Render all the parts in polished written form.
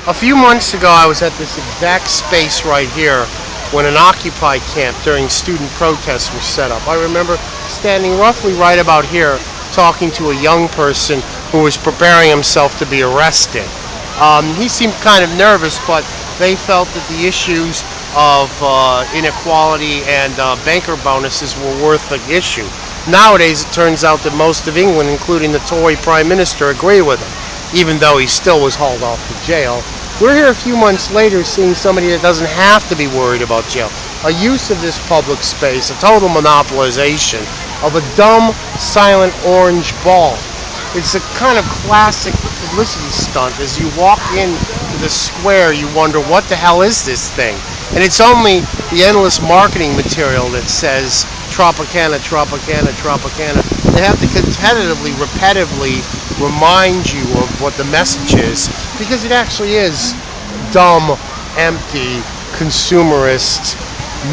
A few months ago, I was at this exact space right here when an Occupy camp during student protests was set up. I remember standing roughly right about here talking to a young person who was preparing himself to be arrested. He seemed kind of nervous, but they felt that the issues of inequality and banker bonuses were worth the issue. Nowadays, it turns out that most of England, including the Tory Prime Minister, agree with him, even though he still was hauled off to jail. We're here a few months later seeing somebody that doesn't have to be worried about jail. A use of this public space, a total monopolization of a dumb, silent orange ball. It's a kind of classic publicity stunt. As you walk into the square, you wonder, what the hell is this thing? And it's only the endless marketing material that says Tropicana, Tropicana, Tropicana. They have to competitively, repetitively remind you of what the message is, because it actually is dumb, empty, consumerist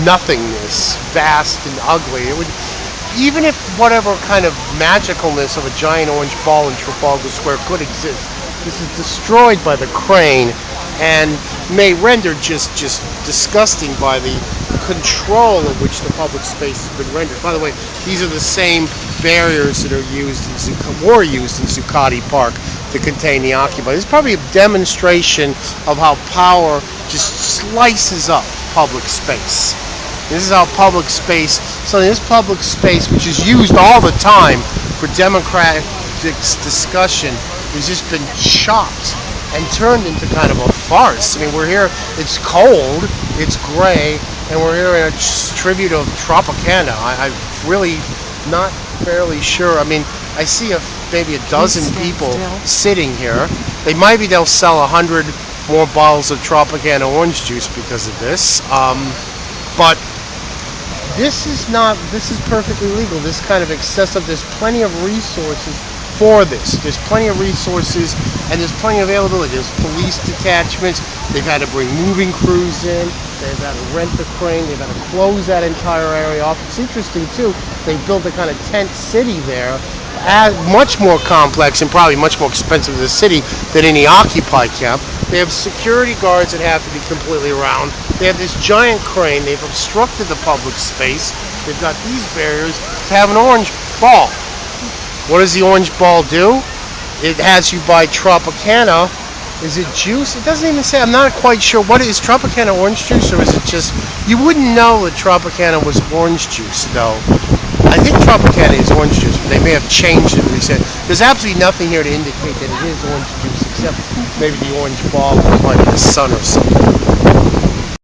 nothingness, vast and ugly. It would, even if whatever kind of magicalness of a giant orange ball in Trafalgar Square could exist, this is destroyed by the crane and may render just disgusting by the control of which the public space has been rendered. By the way, these are the same barriers that were used in Zuccotti Park to contain the Occupy. This is probably a demonstration of how power just slices up public space. This is how public space, so this public space, which is used all the time for democratic discussion, has just been chopped and turned into kind of a farce. I mean, we're here, it's cold, it's gray, and we're here in a tribute of Tropicana. I'm really not fairly sure. I mean, I see maybe a dozen people sitting here. They'll sell 100 more bottles of Tropicana orange juice because of this. But this is perfectly legal. This kind of excessive, there's plenty of resources for this. There's plenty of resources and there's plenty of availability. There's police detachments. They've had to bring moving crews in. They've had to rent the crane. They've had to close that entire area off. It's interesting too. They built a kind of tent city there, much more complex and probably much more expensive to the city than any Occupy camp. They have security guards that have to be completely around. They have this giant crane. They've obstructed the public space. They've got these barriers to have an orange ball. What does the orange ball do? It has you buy Tropicana. Is it juice? It doesn't even say. I'm not quite sure. What is Tropicana orange juice, or is it just... You wouldn't know that Tropicana was orange juice, though. I think Tropicana is orange juice, but they may have changed it recently. There's absolutely nothing here to indicate that it is orange juice, except maybe the orange ball, like the sun or something.